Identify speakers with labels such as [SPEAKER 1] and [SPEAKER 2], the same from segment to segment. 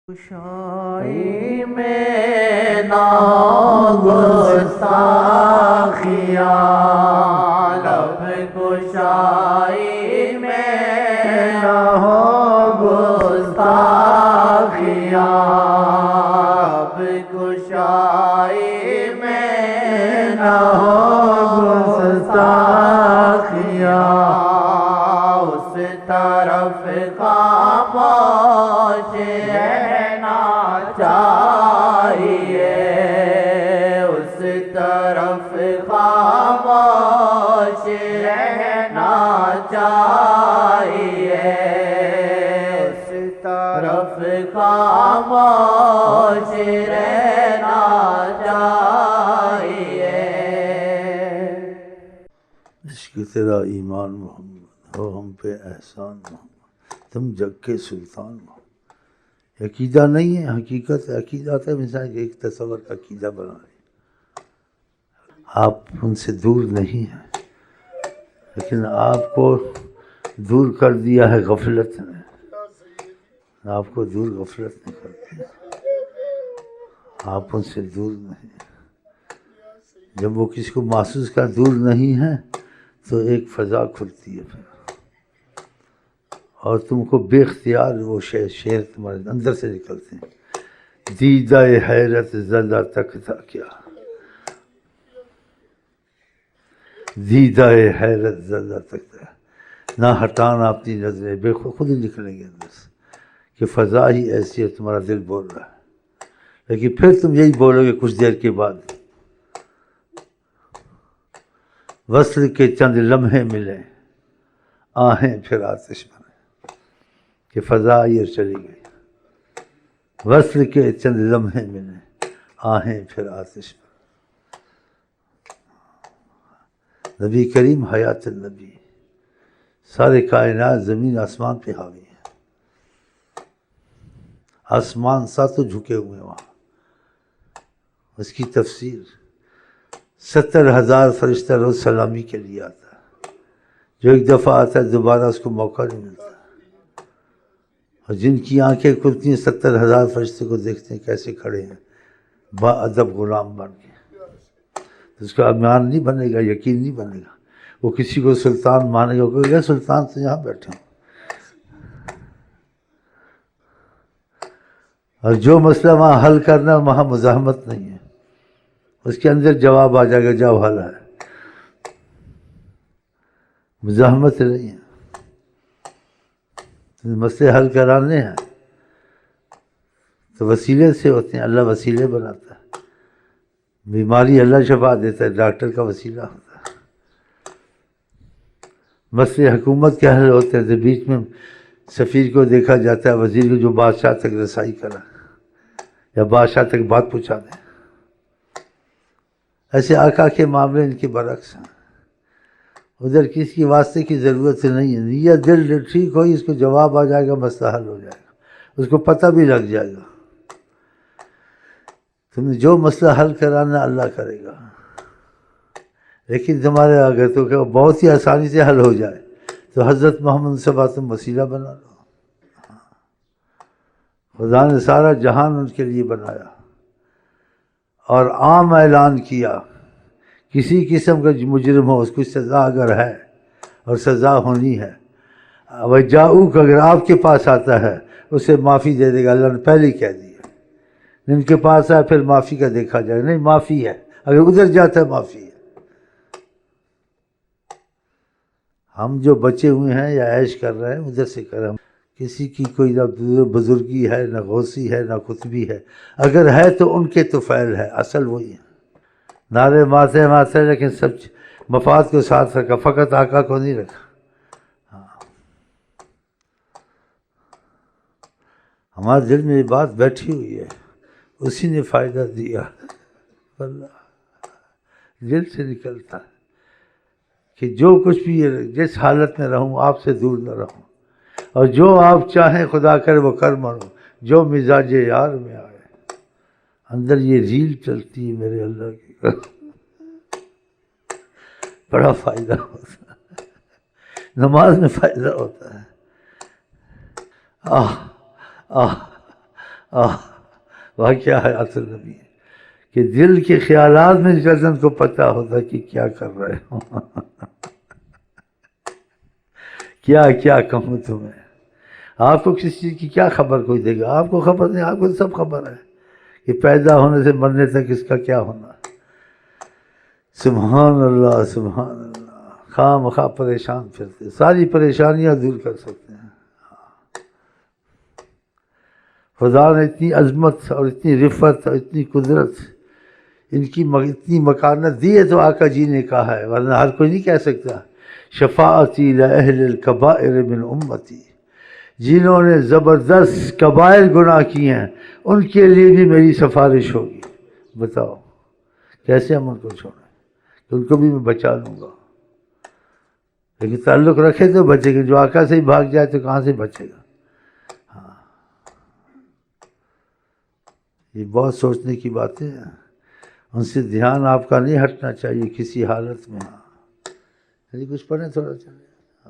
[SPEAKER 1] گشائی میں ناگستاخیاں، لب گشائی میں نہ ہو گستاخیاں، لب گشائی میں نہ ہو گستاخیاں، اس طرف خاموش رہنا چاہیے، اس طرف خاموش رہنا چاہیے، اس طرف خاموش رہنا چاہیے۔
[SPEAKER 2] عشق تیرا ایمان محمد ہو ہم پہ احسان محمد، تم جگ کے سلطان محمد۔ عقیدہ نہیں ہے، حقیقت ہے۔ عقیدہ ہے مثال ایک تصور کا عقیدہ بنا رہے، آپ ان سے دور نہیں ہیں، لیکن آپ کو دور کر دیا ہے غفلت نے، آپ کو دور غفلت نے کر دیا، آپ ان سے دور نہیں۔ جب وہ کسی کو محسوس کر دور نہیں ہے تو ایک فضا کھلتی ہے پھر، اور تم کو بے اختیار وہ شعر تمہارے اندر سے نکلتے ہیں۔ دیدہ حیرت زدہ تکتا کیا، دیدہ حیرت زدہ تکتا، نہ ہٹانا اپنی نظریں، بے خود ہی نکلیں گے اندر سے کہ فضا ہی ایسی ہے، تمہارا دل بول رہا ہے، لیکن پھر تم یہی بولو گے کچھ دیر کے بعد، وصل کے چند لمحے ملے آہیں پھر آتش بنے، کہ فضا آئی اور چلی گئی، وصل کے چند لمحے ملے آہیں پھر آتش بنے۔ نبی کریم حیات النبی، سارے کائنات زمین آسمان پہ حاوی ہے، آسمان ساتوں جھکے ہوئے ہیں وہاں، اس کی تفسیر 70,000 فرشتہ روز سلامی کے لیے آتا ہے، جو ایک دفعہ آتا ہے دوبارہ اس کو موقع نہیں ملتا، اور جن کی آنکھیں کھلتی ہیں 70,000 فرشتے کو دیکھتے ہیں کیسے کھڑے ہیں با ادب غلام بن کے، تو اس کا ایمان نہیں بنے گا، یقین نہیں بنے گا، وہ کسی کو سلطان مانے گا، کہے گا سلطان تو یہاں بیٹھے ہیں، اور جو مسئلہ وہاں حل کرنا وہاں مزاحمت نہیں ہے، اس کے اندر جواب آ جائے گا، جاؤ حل ہے، مزاحمت نہیں ہے۔ مسئلے حل کرانے ہیں تو وسیلے سے ہوتے ہیں، اللہ وسیلے بناتا ہے، بیماری اللہ شفا دیتا ہے، ڈاکٹر کا وسیلہ ہوتا ہے، مسئلے حکومت کے حل ہوتے ہیں تو بیچ میں سفیر کو دیکھا جاتا ہے، وزیر کو جو بادشاہ تک رسائی کرا یا بادشاہ تک بات پہنچا دیں، ایسے آقا کے معاملے ان کے برعکس ہیں، ادھر کسی کی واسطے کی ضرورت نہیں ہے، نیت دل ٹھیک ہوئی اس کو جواب آ جائے گا، مسئلہ حل ہو جائے گا، اس کو پتہ بھی لگ جائے گا، تم نے جو مسئلہ حل کرانا اللہ کرے گا، لیکن تمہارے اگر تو کہ بہت ہی آسانی سے حل ہو جائے تو حضرت محمد صلی اللہ علیہ وسلم وسیلہ بنا لو، خدا نے سارا جہان ان کے لیے بنایا اور عام اعلان کیا، کسی قسم کا مجرم ہو اس کو سزا اگر ہے اور سزا ہونی ہے، وجاؤک اگر آپ کے پاس آتا ہے اسے معافی دے دے گا، اللہ نے پہلے ہی کہہ دیا، ان کے پاس آئے پھر معافی کا دیکھا جائے، نہیں معافی ہے، اگر ادھر جاتا ہے معافی ہے۔ ہم جو بچے ہوئے ہیں یا عیش کر رہے ہیں ادھر سے کر رہے ہیں، کسی کی کوئی نہ بزرگی ہے نہ غوثی ہے نہ قطبی ہے، اگر ہے تو ان کے تو فعل ہے، اصل وہی ہے، نعرے مارتے لیکن سب مفاد کو ساتھ رکھا، فقط آقا کو نہیں رکھا۔ ہمارے دل میں یہ بات بیٹھی ہوئی ہے، اسی نے فائدہ دیا، اللہ دل سے نکلتا ہے کہ جو کچھ بھی جس حالت میں رہوں آپ سے دور نہ رہوں، اور جو آپ چاہیں خدا کرے وہ کر مروں، جو مزاج یار میں آئے، اندر یہ ریل چلتی ہے میرے اللہ کی، بڑا فائدہ ہوتا ہے، نماز میں فائدہ ہوتا ہے، آہ آہ واقعہ حیات النبی ہے کہ دل کے خیالات میں گردن کو پتہ ہوتا کہ کیا کر رہے ہو کیا کیا کہوں تمہیں. آپ کو کسی چیز کی کیا خبر کوئی دے گا؟ آپ کو خبر نہیں، آپ کو تو سب خبر ہے کہ پیدا ہونے سے مرنے تک اس کا کیا ہونا. سبحان اللہ سبحان اللہ. خواہ مخواہ پریشان پھرتے، ساری پریشانیاں دور کر سکتے ہیں. خدا نے اتنی عظمت اور اتنی رفت اور اتنی قدرت، ان کی اتنی مکانت دی ہے تو آقا جی نے کہا ہے، ورنہ ہر کوئی نہیں کہہ سکتا. شفاعتی لأہل الکبائر من امتی، جنہوں نے زبردست کبائر گناہ کیے ہیں ان کے لیے بھی میری سفارش ہوگی. بتاؤ کیسے ہم ان کو چھوڑیں کہ ان کو بھی میں بچا لوں گا. لیکن تعلق رکھے تو بچے گا، جو آقا سے ہی بھاگ جائے تو کہاں سے بچے گا. یہ بہت سوچنے کی باتیں ہیں، ان سے دھیان آپ کا نہیں ہٹنا چاہیے کسی حالت میں. کچھ پڑھیں تھوڑا چلے.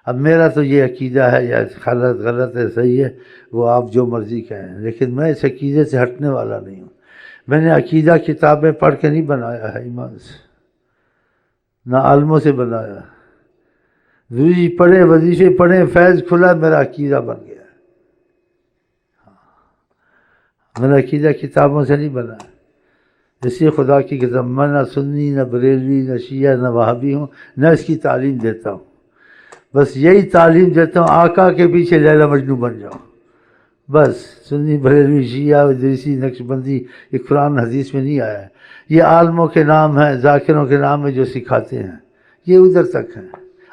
[SPEAKER 2] اب میرا تو یہ عقیدہ ہے، یا غلط ہے صحیح ہے، وہ آپ جو مرضی کہیں، لیکن میں اس عقیدے سے ہٹنے والا نہیں ہوں. میں نے عقیدہ کتابیں پڑھ کے نہیں بنایا ہے ایمان سے، نہ عالموں سے بنایا. روزی پڑھے، وظیفے پڑھے، فیض کھلا، میرا عقیدہ بن گیا. میرا عقیدہ کتابوں سے نہیں بنا. اسی خدا کی قسم میں نہ سنی، نہ بریلوی، نہ شیعہ، نہ وہابی ہوں، نہ اس کی تعلیم دیتا ہوں. بس یہی تعلیم دیتا ہوں، آقا کے پیچھے لیلا مجنوں بن جاؤ. بس سنی بریلوی شیعہ ادریسی نقشبندی یہ قرآن حدیث میں نہیں آیا ہے. یہ عالموں کے نام ہیں، ذاکروں کے نام ہیں جو سکھاتے ہیں، یہ ادھر تک ہیں.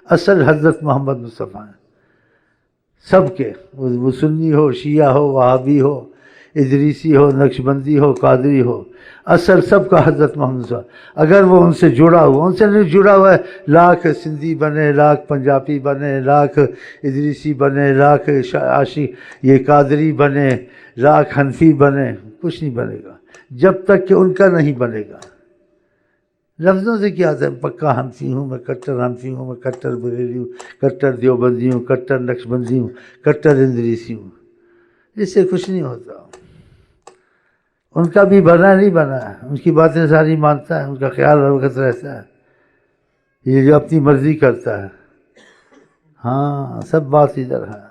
[SPEAKER 2] اصل حضرت محمد مصطفیٰ ہیں سب کے، وہ سنی ہو، شیعہ ہو، وہابی ہو، ادریسی ہو، نقشبندی ہو، قادری ہو، اصل سب کا حضرت محمد صلی اللہ علیہ وسلم. اگر وہ ان سے جڑا ہوا، ان سے نہیں جڑا ہوا ہے، لاکھ سندھی بنے، لاکھ پنجابی بنے، لاکھ ادریسی بنے، لاکھ عاشق یہ قادری بنے، لاکھ حنفی بنے، کچھ نہیں بنے گا جب تک کہ ان کا نہیں بنے گا. لفظوں سے کیا آتا ہے، پکا حنفی ہوں، میں کٹر حنفی ہوں، میں کٹر بریلی ہوں، کٹر دیوبندی ہوں، کٹر نقشبندی ہوں، کٹر ادریسی ہوں. اس سے کچھ نہیں ہوتا. ان کا بھی بنا نہیں بنا ہے، ان کی باتیں ساری مانتا ہے، ان کا خیال ہر وقت رہتا ہے، یہ جو اپنی مرضی کرتا ہے. ہاں سب بات ادھر ہے.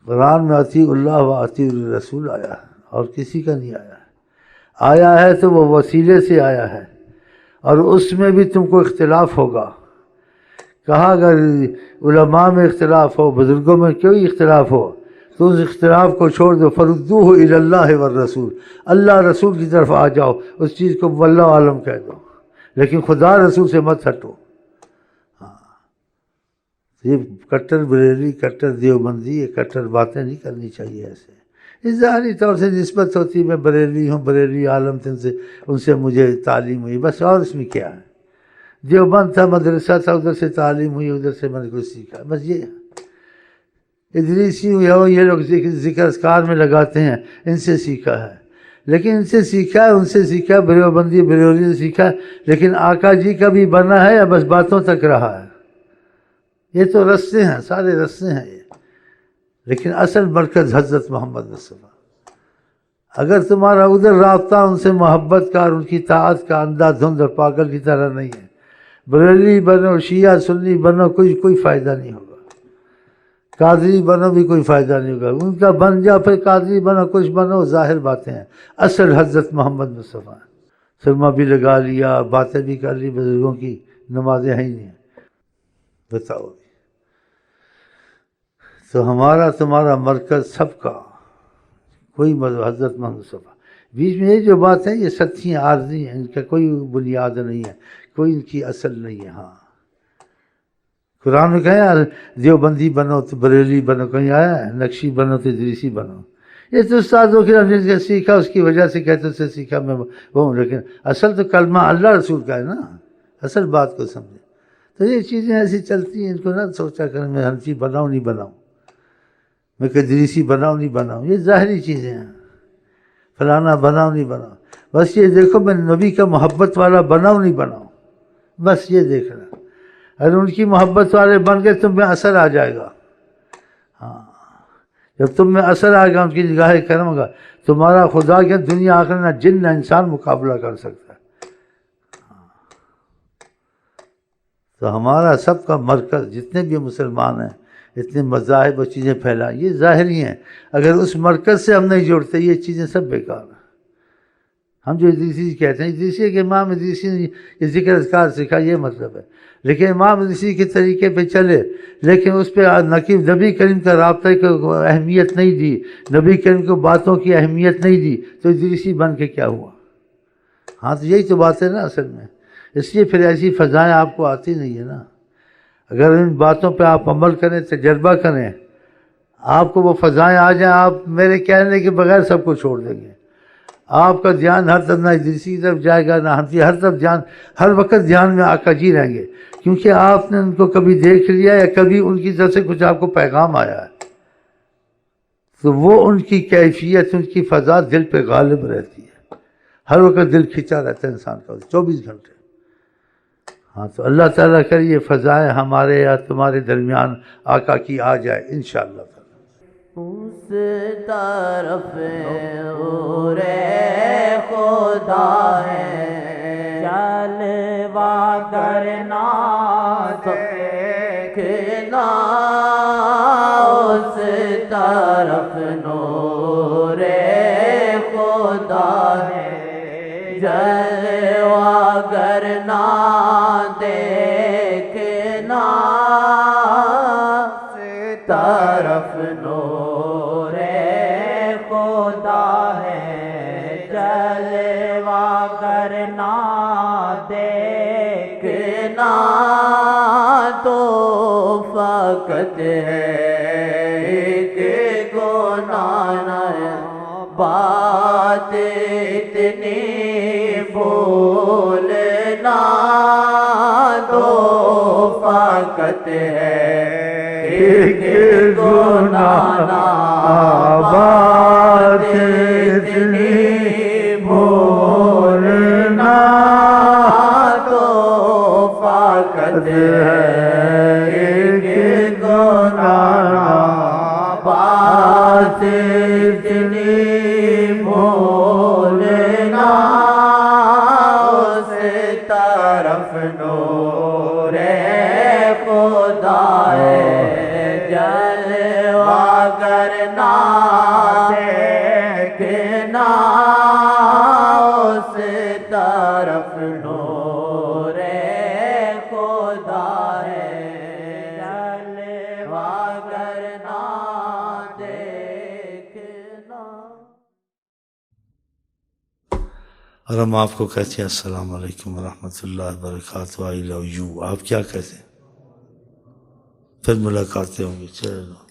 [SPEAKER 2] قرآن میں اطیعوا اللہ و اطیعوا الرسول آیا ہے، اور کسی کا نہیں آیا ہے. آیا ہے تو وہ وسیلے سے آیا ہے، اور اس میں بھی تم کو اختلاف ہوگا. کہا اگر علماء میں اختلاف ہو، بزرگوں میں کوئی اختلاف ہو تو اس اختلاف کو چھوڑ دو. فردوہ الی اللہ والرسول، اللہ رسول کی طرف آ جاؤ، اس چیز کو واللہ عالم کہہ دو، لیکن خدا رسول سے مت ہٹو. یہ کٹر بریلی، کٹر دیوبندی، یہ کٹر باتیں نہیں کرنی چاہیے. ایسے اس ظاہری طور سے نسبت ہوتی، میں بریلی ہوں، بریلی عالم تھے، ان سے مجھے تعلیم ہوئی بس، اور اس میں کیا ہے. دیوبند تھا، مدرسہ تھا، ادھر سے تعلیم ہوئی، ادھر سے میں نے کچھ سیکھا، بس یہ. ادریسی یہ لوگ ذکر اذکار میں لگاتے ہیں، ان سے سیکھا ہے. لیکن ان سے سیکھا ہے، ان سے سیکھا، بریوبندی بریوری سے سیکھا، لیکن آقا جی کا بھی بنا ہے یا بس باتوں تک رہا ہے. یہ تو رستے ہیں، سارے رستے ہیں یہ، لیکن اصل مرکز حضرت محمد مصطفیٰ. اگر تمہارا ادھر رابطہ ان سے محبت کا اور ان کی طاعت کا اندھا دھند اور پاگل کی طرح نہیں ہے، بریلوی بنو، شیعہ سنی بنو، کوئی فائدہ نہیں ہوگا. قادری بنو بھی کوئی فائدہ نہیں ہوگا. ان کا بن جا، پھر قادری بنو، کچھ بنو، ظاہر باتیں ہیں. اصل حضرت محمد مصطفیٰ. سرما بھی لگا لیا، باتیں بھی کر لی، بزرگوں کی نمازیں ہیں ہی نہیں. بتاؤ. تو ہمارا تمہارا مرکز سب کا کوئی مذہب حضرت محمد مصطفیٰ. بیچ میں یہ جو بات ہے یہ سچی عارضی ہیں، ان کا کوئی بنیاد نہیں ہے، کوئی ان کی اصل نہیں ہے. ہاں قرآن میں کہیں دیوبندی بنو تو بریلی بنو، کہیں آیا ہے نقشی بنو تو ادریسی بنو. یہ تو استادوں کے سیکھا، اس کی وجہ سے کہتے سے سیکھا میں وہ ہوں، لیکن اصل تو کلمہ اللہ رسول کا ہے نا. اصل بات کو سمجھے. تو یہ چیزیں ایسی چلتی ہیں، ان کو نہ سوچا کریں میں حنفی بناؤں نہیں بناؤں، میں ادریسی بناؤں نہیں بناؤں. یہ ظاہری چیزیں ہیں. فلانا بناؤں نہیں بناؤں، بس یہ دیکھو میں نبی کا محبت والا بناؤں نہیں بناؤں، بس یہ دیکھنا. اگر ان کی محبت والے بن گئے تو میں اثر آ جائے گا. ہاں جب تم میں اثر آئے گا ان کی نگاہ کرم گا، تمہارا خدا کے دنیا آخر نہ جن نہ انسان مقابلہ کر سکتا ہے۔ تو ہمارا سب کا مرکز، جتنے بھی مسلمان ہیں، اتنے مذاہب اور چیزیں پھیلائیں، یہ ظاہری ہیں۔ اگر اس مرکز سے ہم نہیں جڑتے یہ چیزیں سب بیکار ہیں۔ ہم جو ادریسی کہتے ہیں، ادریسی کہ امام ادریسی نے یہ ذکر اذکار سکھا، یہ مطلب ہے، لیکن امام ادریسی کے طریقے پہ چلے، لیکن اس پہ نبی کریم کا رابطے کو اہمیت نہیں دی، نبی کریم کو باتوں کی اہمیت نہیں دی، تو ادریسی بن کے کیا ہوا؟ ہاں تو یہی تو بات ہے نا اصل میں۔ اس لیے پھر ایسی فضائیں آپ کو آتی نہیں ہے نا۔ اگر ان باتوں پہ آپ عمل کریں، تجربہ کریں، آپ کو وہ فضائیں آ جائیں، آپ میرے کہنے کے بغیر سب کو چھوڑ دیں گے۔ آپ کا دھیان ہر طرف نہ ادریسی کی طرف جائے گا نہ حنفی، ہر طرف دھیان، ہر وقت دھیان میں آقا جی رہیں گے، کیونکہ آپ نے ان کو کبھی دیکھ لیا یا کبھی ان کی طرف سے کچھ آپ کو پیغام آیا ہے، تو وہ ان کی کیفیت، ان کی فضا دل پہ غالب رہتی ہے، ہر وقت دل کھینچا رہتا ہے انسان کا 24 گھنٹے۔ ہاں تو اللہ تعالیٰ کرے یہ فضائیں ہمارے یا تمہارے درمیان آقا کی آ جائے انشاءاللہ تعالیٰ۔
[SPEAKER 1] اس طرف نور خدا ہے، جلوہ کرنا دیکھنا، اس طرف نور خدا ہے، جلوہ کرنا دیکھنا، اس طرف نور خدا ہے، جلوہ کرنا دیکھنا، تو فقط ہے ایک گناہ، بات اتنی بھولنا، تو فقط ہے ایک گناہ، بات اتنی بھولنا، تو فقط ہے ایک گناہ، بات اتنی بھولنا، اس طرف نور خدا ہے، جلوہ کرنا دیکھنا، اس طرف نور خدا ہے، جلوہ کرنا دیکھنا۔
[SPEAKER 2] اور ہم آپ کو کہتے ہیں السلام علیکم ورحمۃ اللہ وبرکاتہ، آئی لو یو، آپ کیا کہتے ہیں؟ پھر ملاقاتیں ہوں گی، چلو۔